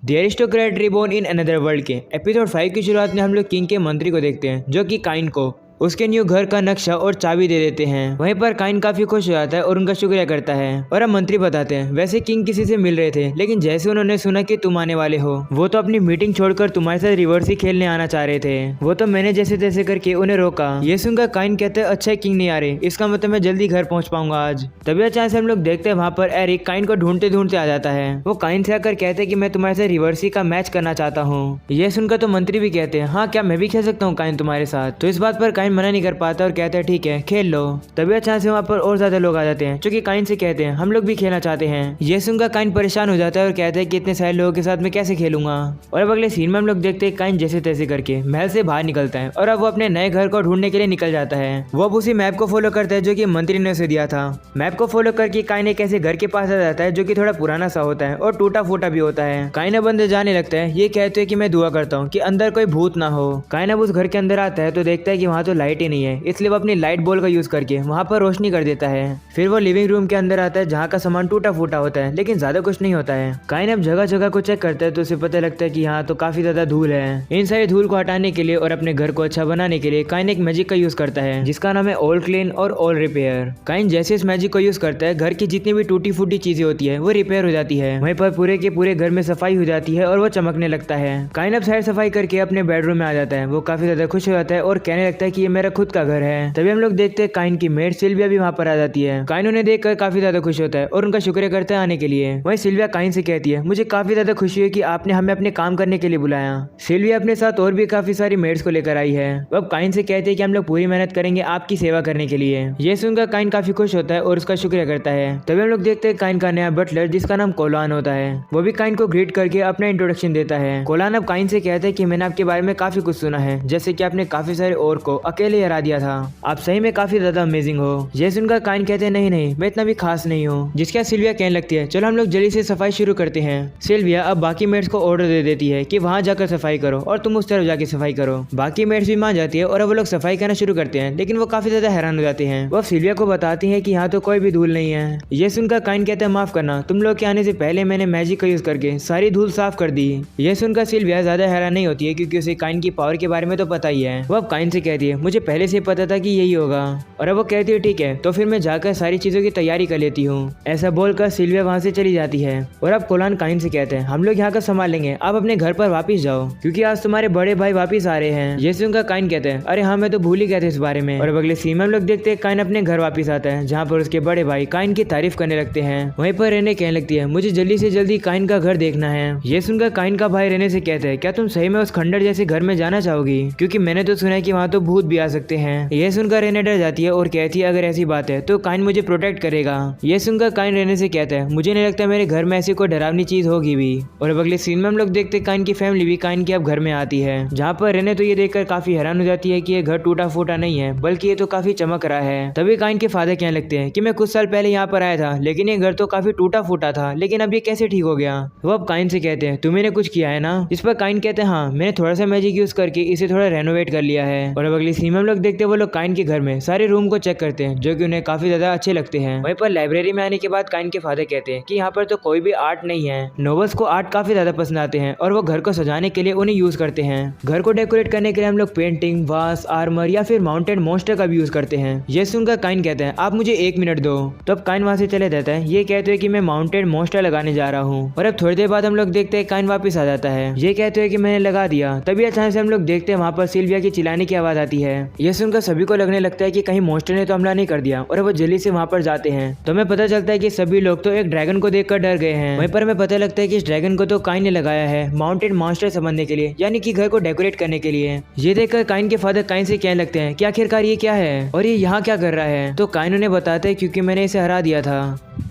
The aristocrat reborn in another world के episode 5 की शुरुआत में हम लोग किंग के मंत्री को देखते हैं जो कि काइन को उसके न्यू घर का नक्शा और चाबी दे देते हैं। वहीं पर काइन काफी खुश हो जाता है और उनका शुक्रिया करता है। और अब मंत्री बताते हैं वैसे किंग किसी से मिल रहे थे, लेकिन जैसे उन्होंने सुना कि तुम आने वाले हो वो तो अपनी मीटिंग छोड़कर तुम्हारे साथ रिवर्स ही खेलने आना चाह रहे थे। वो तो मैंने जैसे तैसे करके उन्हें रोका। ये सुनकर काइन कहते हैं अच्छा किंग नहीं आ रहे, इसका मतलब मैं जल्दी घर पहुंच पाऊंगा आज। तभी अचानक से हम लोग देखते हैं वहाँ पर एरिक काइन को ढूंढते ढूंढते आ जाता है। वो काइन से आकर कहते हैं कि मैं तुम्हारे साथ रिवर्सी का मैच करना चाहता हूँ। ये सुनकर तो मंत्री भी कहते हैं हाँ क्या मैं भी खेल सकता हूँ काइन तुम्हारे साथ। तो इस बात पर काइन मना नहीं कर पाता और कहते हैं ठीक है खेल लो। तभी अचानक से वहाँ पर और ज्यादा लोग आ जाते हैं जो कि काइन से कहते हैं हम लोग भी खेलना चाहते हैं। ये सुनकर काइन परेशान हो जाता है और कहते हैं कि इतने सारे लोगों के साथ मैं कैसे खेलूंगा। और अब अगले सीन में हम लोग देखते हैं काइन जैसे तैसे करके महल से बाहर निकलता है और अब वो अपने नए घर को ढूंढने के लिए निकल जाता है। वो अब उसी मैप को फॉलो करता है जो कि मंत्री ने उसे दिया था। मैप को फॉलो करके काइन एक ऐसे घर के पास आ जाता है जो कि थोड़ा पुराना सा होता है और टूटा फूटा भी होता है। काइन अब अंदर जाने लगता है। ये कहते हैं कि मैं दुआ करता हूँ कि अंदर कोई भूत ना हो। काइन अब उस घर के अंदर आता है तो देखता है कि वहाँ तो लाइट ही नहीं है, इसलिए वो अपनी लाइट बॉल का यूज करके वहाँ पर रोशनी कर देता है। फिर वो लिविंग रूम के अंदर आता है जहाँ का सामान टूटा फूटा होता है लेकिन ज्यादा कुछ नहीं होता है। काइन अब जगह जगह को चेक करता है तो उसे पता लगता है कि यहाँ तो काफी ज्यादा धूल है। इन सारी धूल को हटाने के लिए और अपने घर को अच्छा बनाने के लिए काइन एक मैजिक का यूज करता है जिसका नाम है ऑल क्लीन और ऑल रिपेयर। काइन जैसे इस मैजिक को यूज करता है घर की जितनी भी टूटी फूटी चीजें होती है वो रिपेयर हो जाती है। वहीं पर पूरे के पूरे घर में सफाई हो जाती है और वो चमकने लगता है। काइन अब सारी सफाई करके अपने बेडरूम में आ जाता है। वो काफी ज्यादा खुश हो जाता है और कहने लगता है कि ये मेरा खुद का घर है। तभी हम लोग देखते हैं काइन की मेड सिल्विया भी वहाँ पर आ जाती है। काइन उन्हें देखकर काफी ज्यादा खुश होता है और उनका शुक्रिया करता है आने के लिए। वहीं सिल्विया काइन से कहती है मुझे काफी ज्यादा खुशी है कि आपने हमें अपने काम करने के लिए बुलाया। सिल्विया अपने साथ और भी काफी सारी मेड्स को लेकर आई है। वो अब काइन से कहते हैं कि हम लोग पूरी मेहनत करेंगे आपकी सेवा करने के लिए। ये सुनकर काइन काफी खुश होता है और उसका शुक्रिया करता है। तभी हम लोग देखते हैं काइन का नया बटलर जिसका नाम कोलान होता है वो भी काइन को ग्रीट करके अपना इंट्रोडक्शन देता है। कोलान अब काइन से कहते हैं कि मैंने आपके बारे में काफी कुछ सुना है, जैसे कि आपने काफी सारे और को अकेले हरा दिया था। आप सही में काफी ज्यादा अमेजिंग हो। ये सुनकर काइन कहते हैं नहीं नहीं मैं इतना भी खास नहीं हूँ। जिसका सिल्विया कहने लगती है चलो हम लोग जल्दी से सफाई शुरू करते हैं। सिल्विया अब बाकी मेड्स को ऑर्डर दे देती है कि वहाँ जाकर सफाई करो और तुम उस तरफ जाके सफाई करो। बाकी मेड्स भी मान जाती है और अब वो लोग सफाई करना शुरू करते हैं लेकिन वो काफी ज्यादा हैरान हो जाते हैं। वो सिल्विया को बताती है कि यहाँ तो कोई भी धूल नहीं है। ये सुनकर काइन कहते हैं माफ करना, तुम लोग के आने से पहले मैंने मैजिक का यूज करके सारी धूल साफ कर दी। ये सुनकर सिल्विया ज्यादा हैरान नहीं होती है क्योंकि उसे काइन की पावर के बारे में तो पता ही है। वो अब काइन से कहती है मुझे पहले से पता था कि यही होगा। और अब वो कहती है ठीक है तो फिर मैं जाकर सारी चीजों की तैयारी कर लेती हूँ। ऐसा बोलकर सिल्विया वहाँ से चली जाती है। और अब कोलान काइन से कहते हैं हम लोग यहाँ का संभाल लेंगे, आप अपने घर पर वापस जाओ क्योंकि आज तुम्हारे बड़े भाई वापस आ रहे हैं। ये सुनकर काइन कहते हैं अरे हाँ मैं तो भूल ही गया था इस बारे में। और अब अगले सीन में हम लोग देखते हैं काइन अपने घर वापस आता है जहाँ पर उसके बड़े भाई काइन की तारीफ करने लगते हैं। वहीं पर रेने कहने लगती है मुझे जल्दी से जल्दी काइन का घर देखना है। ये सुनकर काइन का भाई रेने से कहते हैं क्या तुम सही में उस खंडर जैसे घर में जाना चाहोगी, क्योंकि मैंने तो सुना है कि वहाँ तो भूत भी आ सकते हैं। ये सुनकर रेने डर जाती है और कहती है अगर ऐसी बात है तो काइन मुझे प्रोटेक्ट करेगा। ये सुनकर काइन रेने से कहता है मुझे नहीं लगता मेरे घर में ऐसी कोई डरावनी चीज होगी भी। और अब अगले सीन में हम लोग देखते हैं काइन की फैमिली भी काइन के अब घर में आती है जहाँ पर रेने तो ये देखकर काफी हैरान हो जाती है कि ये घर टूटा फूटा नहीं है बल्कि ये तो काफी चमक रहा है। तभी काइन के फादर कहने लगते हैं कि मैं कुछ साल पहले यहाँ पर आया था लेकिन ये घर तो काफी टूटा फूटा था, लेकिन अब ये कैसे ठीक हो गया। वो अब काइन से कहते हैं तुमने कुछ किया है ना। इस पर काइन कहते हैं हाँ मैंने थोड़ा सा मैजिक यूज करके इसे थोड़ा रेनोवेट कर लिया है। और अब अगली सीन में हम लोग देखते हैं वो लोग काइन के घर में सारे रूम को चेक करते हैं जो कि उन्हें काफी ज्यादा अच्छे लगते हैं। वहीं पर लाइब्रेरी में आने के बाद काइन के फादर कहते हैं कि यहाँ पर तो कोई भी आर्ट नहीं है। नोबल्स को आर्ट काफी ज्यादा पसंद आते हैं और वो घर को सजाने के लिए उन्हें यूज करते हैं। घर को डेकोरेट करने के लिए हम लोग पेंटिंग, वास, आर्मर या फिर माउंटेड मॉन्स्टर का भी यूज करते हैं। ये सुनकर काइन कहते हैं आप मुझे 1 मिनट दो। तो अब काइन वहाँ से चले जाता है। ये कहते हैं कि मैं माउंटेड मॉन्स्टर लगाने जा रहा हूँ। और अब थोड़ी देर बाद हम लोग देखते हैं काइन वापस आ जाता है। ये कहते हैं कि मैंने लगा दिया। तभी अचानक से हम लोग देखते हैं वहाँ पर सिल्विया की चिल्लाने की आवाज आती है। ये सुनकर सभी को लगने लगता है कि कहीं मॉन्स्टर ने तो हमला नहीं कर दिया और वो जल्दी से वहाँ पर जाते हैं। तो हमें पता चलता है कि सभी लोग तो एक ड्रैगन को देखकर डर गए हैं। वहीं पर हमें पता लगता है कि इस ड्रैगन को तो काइन ने लगाया है माउंटेड मॉन्स्टर समझने के लिए, यानी कि घर को डेकोरेट करने के लिए। ये देखकर काइन के फादर काइन से कहने लगते हैं कि आखिरकार ये क्या है और ये यहाँ क्या कर रहा है। तो काइन उन्हें बताते हैं क्योंकि मैंने इसे हरा दिया था।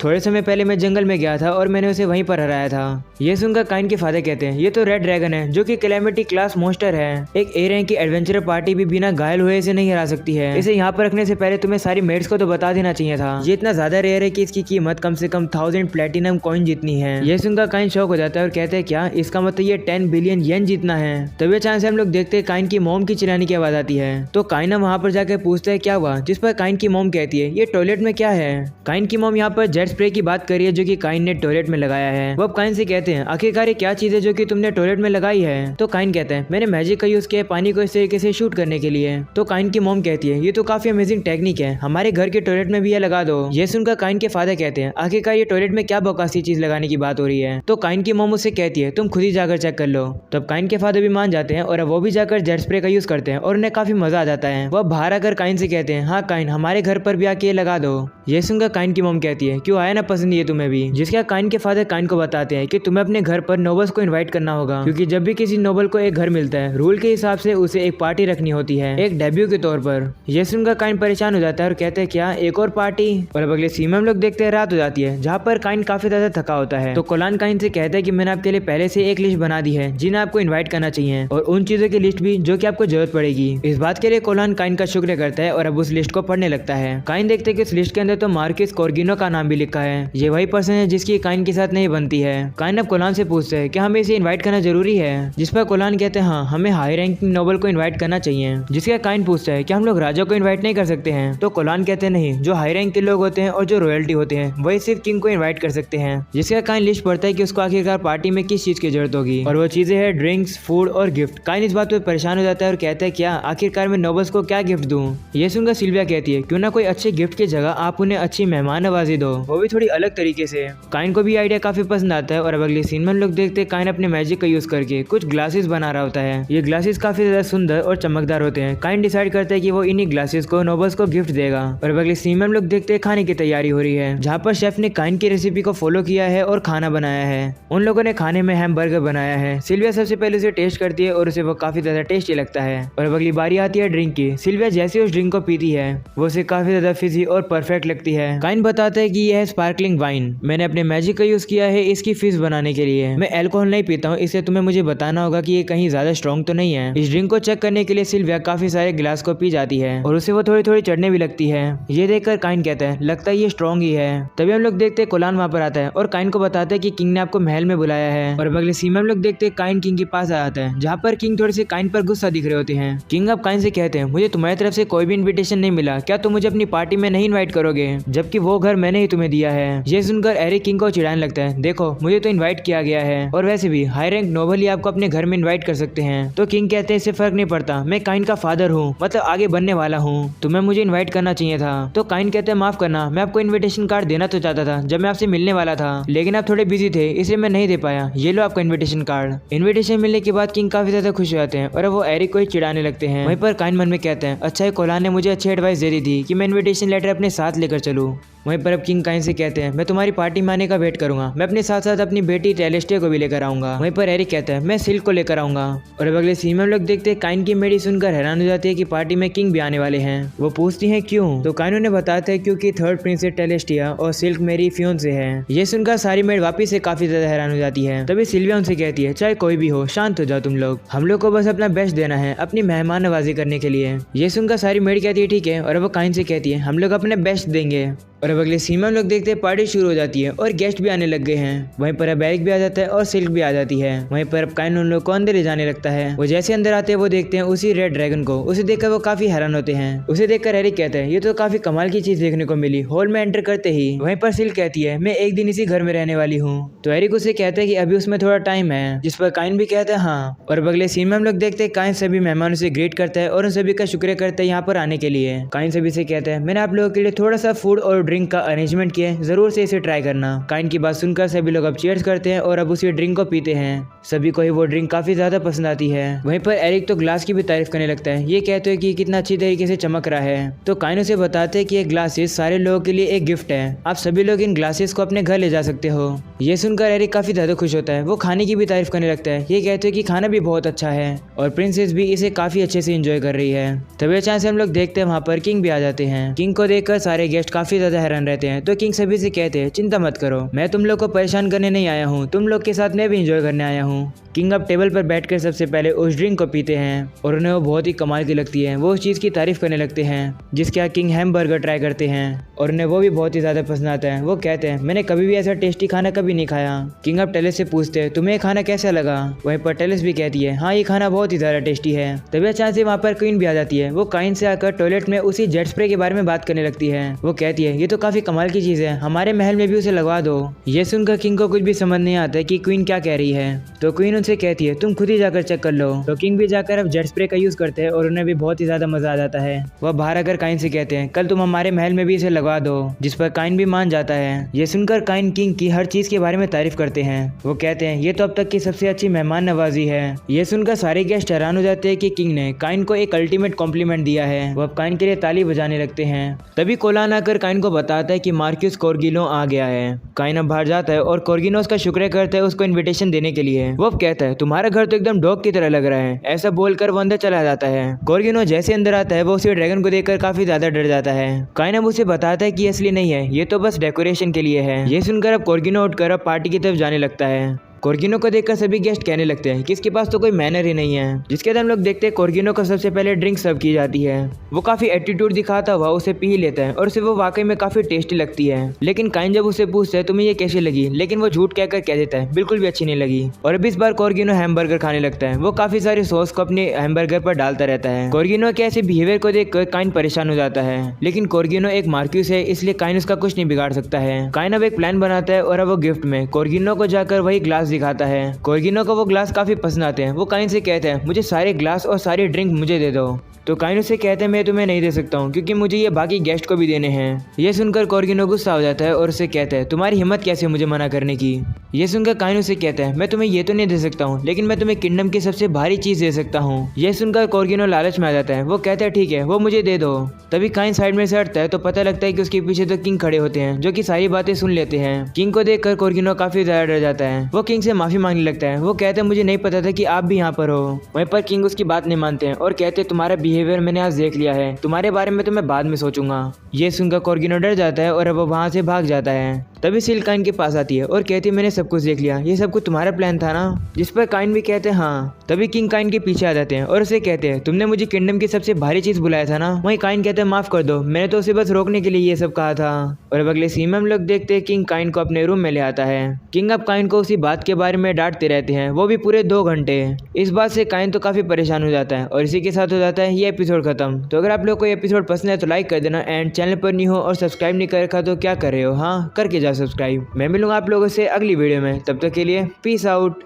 थोड़े समय पहले मैं जंगल में गया था और मैंने उसे वहीं पर हराया था। ये सुनकर काइन के फादर कहते हैं ये तो रेड ड्रैगन है जो कि कैलेमिटी क्लास मॉन्स्टर है। एक ए रैंक की एडवेंचरर पार्टी भी बिना गाय घायल हुए इसे नहीं हरा सकती है। इसे यहाँ पर रखने से पहले तुम्हें सारी मेड्स को तो बता देना चाहिए था। ये इतना ज्यादा रेयर है कि इसकी कीमत कम से कम 1000 प्लेटिनम कॉइन जितनी है। ये सुनकर काइन शॉक हो जाता है और कहते हैं क्या इसका मतलब ये 10 बिलियन येन जितना है। तभी अचानक से हम लोग देखते हैं काइन की मॉम की चिल्लाने की आवाज आती है। तो काइन वहाँ पर जाकर पूछता है क्या हुआ, जिस पर काइन की मॉम कहती है ये टॉयलेट में क्या है। काइन की मॉम यहाँ पर जेट स्प्रे की बात कर रही है जो कि काइन ने टॉयलेट में लगाया है। वो अब काइन से कहते हैं आखिरकार ये क्या चीज है जो कि तुमने टॉयलेट में लगाई है। तो काइन कहता है मैंने मैजिक का यूज किया पानी को इस तरीके से शूट करने के लिए। तो काइन की मॉम कहती है ये तो काफी अमेजिंग टेक्निक है, हमारे घर के टॉयलेट में भी ये लगा दो। ये सुनकर काइन के फादर कहते हैं आखिरकार ये टॉयलेट में क्या बकवासी चीज लगाने की बात हो रही है। तो काइन की मॉम उससे कहती है तुम खुद ही जाकर चेक कर लो। तब काइन के फादर भी मान जाते हैं और अब वो भी जाकर जेट स्प्रे का यूज करते हैं और उन्हें काफी मजा आ जाता है। वो बाहर आकर काइन से कहते हैं हाँ काइन हमारे घर पर भी आके लगा दो। ये सुनकर काइन की मॉम कहती है क्यों आया ना पसंद ये तुम्हें भी। जिसके काइन के फादर काइन को बताते हैं कि तुम्हें अपने घर पर नोबल्स को इनवाइट करना होगा, क्योंकि जब भी किसी नोबल को एक घर मिलता है रूल के हिसाब से उसे एक पार्टी रखनी होती है, एक डेब्यू के तौर पर। ये सुनकर काइन परेशान हो जाता है और कहते हैं क्या एक और पार्टी। और अब अगले सीन में हम लोग देखते हैं रात हो जाती है जहाँ पर काइन काफी ज्यादा थका होता है। तो कोलान काइन से कहता है कि मैंने आपके लिए पहले से एक लिस्ट बना दी है जिन्हें आपको इन्वाइट करना चाहिए और उन चीजों की लिस्ट भी जो कि आपको जरूरत पड़ेगी। इस बात के लिए कोलान काइन का शुक्र करता है और अब उस लिस्ट को पढ़ने लगता है। काइन देखते हैं कि उस लिस्ट के अंदर तो मार्किस कोर्गिनो का नाम भी लिखा है। ये वही पर्सन है जिसकी काइन के साथ नहीं बनती है। काइन अब कोलान से पूछते हैं कि हमें इसे इन्वाइट करना जरूरी है, जिस पर कोलान कहते हैं हाँ हमें हाई रैंकिंग नोबल को इन्वाइट करना चाहिए। जिसका काइन पूछता है कि हम लोग राजा को इन्वाइट नहीं कर सकते हैं। तो कोलान कहते हैं नहीं, जो हाई रैंक के लोग होते हैं और जो रॉयल्टी होते हैं वही सिर्फ किंग को इन्वाइट कर सकते हैं। जिसका काइन लिस्ट पढ़ता है कि उसको आखिरकार पार्टी में किस चीज की जरूरत होगी और वो चीजें है ड्रिंक्स, फूड और गिफ्ट। काइन इस बात पर परेशान हो जाता है और कहता है क्या आखिरकार मैं नोबल्स को क्या गिफ्ट दूं। ये सुनकर सिल्विया कहती है क्यों ना कोई अच्छे गिफ्ट की जगह आप उन्हें अच्छी मेहमान नवाजी दो, वो भी थोड़ी अलग तरीके से। काइन को भी आइडिया काफी पसंद आता है और अब अगले सीन में हम लोग देखते हैं काइन अपने मैजिक का यूज करके कुछ ग्लासेस बना रहा होता है। ये ग्लासेस काफी ज्यादा सुंदर और चमकदार होते हैं। काइन डिसाइड करता है कि वो इन्हीं ग्लासेस को नोबल्स को गिफ्ट देगा। और अब अगले सीन में हम लोग देखते हैं खाने की तैयारी हो रही है जहाँ पर शेफ ने काइन की रेसिपी को फॉलो किया है और खाना बनाया है। उन लोगों ने खाने में हैमबर्गर बनाया है। सिल्विया सबसे पहले उसे टेस्ट करती है और उसे वो काफी ज्यादा टेस्टी लगता है। और अब अगली बारी आती है ड्रिंक की। सिल्विया जैसे उस ड्रिंक को पीती है वो उसे काफी ज्यादा फिजी और परफेक्ट लगती है। काइन बताता है कि यह है स्पार्कलिंग वाइन, मैंने अपने मैजिक का यूज किया है इसकी फिज बनाने के लिए। मैं अल्कोहल नहीं पीता हूँ, इसलिए तुम्हें मुझे बताना होगा कि ये कहीं ज्यादा स्ट्रॉन्ग तो नहीं है। इस ड्रिंक को चेक करने के लिए सिल्विया काफी सारे गिलास को पी जाती है और उसे वो थोड़ी थोड़ी चढ़ने भी लगती है। ये देखकर काइन कहता है लगता है ये स्ट्रॉन्ग ही है। तभी हम लोग देखते हैं कोलान वहाँ पर आता है और काइन को बताता है कि किंग ने आपको महल में बुलाया है। और अगले सीन में हम लोग देखते हैं काइन किंग के पास आ जाता है जहाँ पर किंग थोड़े से काइन पर गुस्सा दिख रहे होते हैं। किंग अब काइन से कहते हैं मुझे तुम्हारी तरफ से कोई भी इन्विटेशन नहीं मिला, क्या तुम मुझे अपनी पार्टी में नहीं इन्वाइट करोगे, जबकि वो घर मैंने ही तुम्हें दिया है। ये सुनकर एरिक किंग को चिढ़ाने लगता है देखो मुझे तो इन्वाइट किया गया है और वैसे भी हाई रैंक नोबल ही आपको अपने घर में इन्वाइट कर सकते हैं। तो किंग कहते हैं इससे फर्क नहीं पड़ता, मैं काइन का फादर हूँ, मतलब आगे बनने वाला हूँ, तुम्हें मुझे इन्वाइट करना चाहिए था। तो काइन कहते हैं माफ करना, मैं आपको इन्विटेशन कार्ड देना तो चाहता था जब मैं आपसे मिलने वाला था, लेकिन आप थोड़े बिजी थे इसलिए मैं नहीं दे पाया। ये लो आपका इन्विटेशन कार्ड। इन्विटेशन मिलने के बाद किंग काफी ज्यादा खुश हो जाते हैं और वो एरिक को ही चिढ़ाने लगते हैं। वहीं पर काइन मन में कहते हैं अच्छा कोलान ने मुझे अच्छी एडवाइस दे दी थी कि मैं इन्विटेशन लेटर अपने साथ लेकर चलूं। वहीं पर अब किंग काइन से कहते हैं मैं तुम्हारी पार्टी में आने का वेट करूंगा, मैं अपने साथ साथ अपनी बेटी टेलेस्टिया को भी लेकर आऊंगा। वहीं पर एरिक कहता है मैं सिल्क को लेकर आऊंगा। और अब अगले सीन में हम लोग देखते हैं काइन की मेडी सुनकर हैरान हो जाती है कि पार्टी में किंग भी आने वाले हैं। वो पूछती है क्यों, तो काइन उन्हें बताता है क्योंकि थर्ड प्रिंसेस टेलेस्टिया और सिल्क मेरी फियोंसे है। ये सुनकर सारी मेड वापिस से काफी ज्यादा हैरान हो जाती है। तभी सिल्विया उनसे कहती है चाहे कोई भी हो शांत हो जाओ तुम लोग, हम लोग को बस अपना बेस्ट देना है अपनी मेहमान नवाजी करने के लिए। ये सुनकर सारी मेड कहती है ठीक है और वो काइन से कहती है हम लोग अपने बेस्ट देंगे। और अब अगले सीन में हम लोग देखते हैं पार्टी शुरू हो जाती है और गेस्ट भी आने लग गए हैं। वहीं पर अब एरिक भी आ जाता है और सिल्क भी आ जाती है। वहीं पर अब काइन उन लोग को अंदर ले जाने लगता है। वो जैसे अंदर आते हैं वो देखते हैं उसी रेड ड्रैगन को। उसे देखकर वो काफी हैरान होते हैं। उसे देखकर एरिक कहता है ये तो काफी कमाल की चीज देखने को मिली हॉल में एंटर करते ही। वहीं पर सिल्क कहती है मैं एक दिन इसी घर में रहने वाली हूँ। तो एरिक उसे कहता है कि अभी उसमें थोड़ा टाइम है, जिस पर काइन भी कहता है हाँ। और अब अगले सीन में हम लोग देखते हैं काइन सभी मेहमानों से ग्रीट करता है और उन सभी का शुक्रिया करता है यहाँ पर आने के लिए। काइन सभी से कहता है मैंने आप लोगों के लिए थोड़ा सा फूड और ड्रिंक का अरेंजमेंट किया है, जरूर से इसे ट्राई करना। काइन की बात सुनकर सभी लोग अब चीयर्स करते हैं और अब उसी ड्रिंक को पीते हैं। सभी को ही वो ड्रिंक काफी ज्यादा पसंद आती है। वहीं पर एरिक तो ग्लास की भी तारीफ करने लगता है, ये कहते हैं कि कितना अच्छी तरीके से चमक रहा है। तो काइन उसे बताते हैं कि ये ग्लासेस सारे लोगों के लिए एक गिफ्ट है, आप सभी लोग इन ग्लासेस को अपने घर ले जा सकते हो। ये सुनकर एरिक काफी ज्यादा खुश होता है। वो खाने की भी तारीफ करने लगता है, ये कहते हैं कि खाना भी बहुत अच्छा है और प्रिंसेस भी इसे काफी अच्छे से एंजॉय कर रही है। तभी अचानक से हम लोग देखते हैं वहाँ पर किंग भी आ जाते हैं। किंग को देखकर सारे गेस्ट काफी ज्यादा हैरान रहते हैं। तो किंग सभी से कहते हैं चिंता मत करो, मैं तुम लोग को परेशान करने नहीं आया हूँ, तुम लोग के साथ मैं भी एंजॉय करने आया हूँ। किंग अब टेबल पर बैठकर सबसे पहले उस ड्रिंक को पीते हैं और उन्हें वो बहुत ही कमाल की लगती है। वो उस चीज़ की तारीफ करने लगते हैं जिसके बाद किंग हैमबर्गर ट्राई करते हैं और उन्हें वो भी बहुत ही ज़्यादा पसंद आता है। वो कहते हैं मैंने कभी भी ऐसा टेस्टी खाना कभी नहीं खाया। किंग अब टेलिस से पूछते हैं तुम्हें ये खाना कैसा लगा। वहीं पर टेलिस भी कहती है हाँ ये खाना बहुत ही ज़्यादा टेस्टी है। तभी अचानक से वहाँ पर क्वीन भी आ जाती है। वो काइन से आकर टॉयलेट में उसी जेट स्प्रे के बारे में बात करने लगती है। वो कहती है ये तो काफ़ी कमाल की चीज़ है, हमारे महल में भी उसे लगवा दो। ये सुनकर किंग को कुछ भी समझ नहीं आता कि क्वीन क्या कह रही है। तो क्वीन उनसे कहती है तुम खुद ही जाकर चेक कर लो। तो किंग भी जाकर अब जेट स्प्रे का यूज करते हैं और उन्हें भी बहुत ही ज्यादा मजा आ जाता है। वह बाहर आकर काइन से कहते हैं कल तुम हमारे महल में भी इसे लगवा दो, जिस पर काइन भी मान जाता है। ये सुनकर काइन किंग की हर चीज के बारे में तारीफ करते हैं। वो कहते हैं ये तो अब तक की सबसे अच्छी मेहमान नवाजी है। ये सुनकर सारे गेस्ट हैरान हो जाते हैं कि किंग ने काइन को एक अल्टीमेट कॉम्प्लीमेंट दिया है। वो अब काइन के लिए ताली बजाने लगते हैं। तभी कोलान आकर काइन को बताता है कि मार्क्यूस कोर्गिनो आ गया है। काइन अब बाहर जाता है और कोर्गिनो उसका शुक्रिया करता है उसको इन्विटेशन देने के लिए। वो अब कहता है तुम्हारा घर तो एकदम डॉग की तरह लग रहा है। ऐसा बोलकर वो अंदर चला जाता है। कोर्गिनो जैसे अंदर आता है वो उसी ड्रैगन को देखकर काफी ज्यादा डर जाता है। काइन अब उसे बताता है कि असली नहीं है, ये तो बस डेकोरेशन के लिए है। ये सुनकर अब कोर्गिनो उठकर अब पार्टी की तरफ जाने लगता है। कोर्गिनो को देखकर सभी गेस्ट कहने लगते हैं कि इसके पास तो कोई मैनर ही नहीं है। जिसके बाद हम लोग देखते हैं कोर्गिनो को सबसे पहले ड्रिंक सर्व की जाती है। वो काफी एटीट्यूड दिखाता हुआ उसे पी लेता है और उसे वो वाकई में काफी टेस्टी लगती है। लेकिन काइन जब उसे पूछता है तुम्हें ये कैसी लगी, लेकिन वो झूठ कहकर कह देता है बिल्कुल भी अच्छी नहीं लगी। और अब इस बार कोर्गिनो हैमबर्गर खाने लगता है। वो काफी सारे सॉस को अपने हैमबर्गर पर डालता रहता है। कोर्गिनो के ऐसे बिहेवियर को देखकर काइन परेशान हो जाता है। लेकिन कोर्गिनो एक मार्क्यूस है, इसलिए काइन उसका कुछ नहीं बिगाड़ सकता है। काइन अब एक प्लान बनाता है और अब वो गिफ्ट में कोर्गिनो को जाकर वही ग्लास दिखाता है। कोर्गिनो को वो ग्लास काफी पसंद आते हैं। वो काइन से कहते हैं मुझे सारे ग्लास और सारी ड्रिंक मुझे दे दो। तो काइन उसे कहते हैं मैं तुम्हें नहीं दे सकता हूँ क्योंकि मुझे ये बाकी गेस्ट को भी देने हैं। ये सुनकर कोर्गिनो गुस्सा हो जाता है और उसे कहता है तुम्हारी हिम्मत कैसे मुझे मना करने की। ये सुनकर काइन उसे कहता है मैं तुम्हें ये तो नहीं दे सकता हूँ, लेकिन मैं तुम्हें किंगडम की सबसे भारी चीज दे सकता हूँ। ये सुनकर कोर्गिनो लालच में आ जाता है। वो कहता है ठीक है वो मुझे दे दो। तभी काइन साइड में से हटता है तो पता लगता है कि उसके पीछे तो किंग खड़े होते हैं जो कि सारी बातें सुन लेते हैं। किंग को देखकर कोर्गिनो काफी ज्यादा डर जाता है। वो किंग से माफी मांगने लगता है। वो कहते हैं मुझे नहीं पता था कि आप भी यहाँ पर हो। वहीं पर किंग उसकी बात नहीं मानते हैं और कहते हैं तुम्हारा बिहेवियर मैंने आज देख लिया है, तुम्हारे बारे में तो मैं बाद में सोचूंगा। ये सुनकर कोर्गिनो डर जाता है और अब वो वहां से भाग जाता है। तभी सील काइन के पास आती है और कहती है मैंने सब कुछ देख लिया, ये सब कुछ तुम्हारा प्लान था ना। जिस पर काइन भी कहते हैं हाँ। तभी किंग काइन के पीछे आ जाते हैं और उसे कहते हैं तुमने मुझे किंगडम की सबसे भारी चीज बुलाया था ना। वहीं काइन कहते हैं माफ कर दो, मैंने तो उसे बस रोकने के लिए ये सब कहा था। और अब अगले सीन में हम लोग देखते हैं किंग काइन को अपने रूम में ले आता है। किंग अब काइन को उसी बात के बारे में डांटते रहते हैं, वो भी पूरे 2 घंटे। इस बात से काइन तो काफी परेशान हो जाता है और इसी के साथ हो जाता है ये एपिसोड खत्म। तो अगर आप लोग को ये एपिसोड पसंद है तो लाइक कर देना एंड चैनल पर न्यू हो और सब्सक्राइब नहीं कर रखा तो क्या कर रहे हो, हाँ करके जाओ सब्सक्राइब। मैं मिलूंगा आप लोगों से अगली वीडियो में, तब तक के लिए पीस आउट।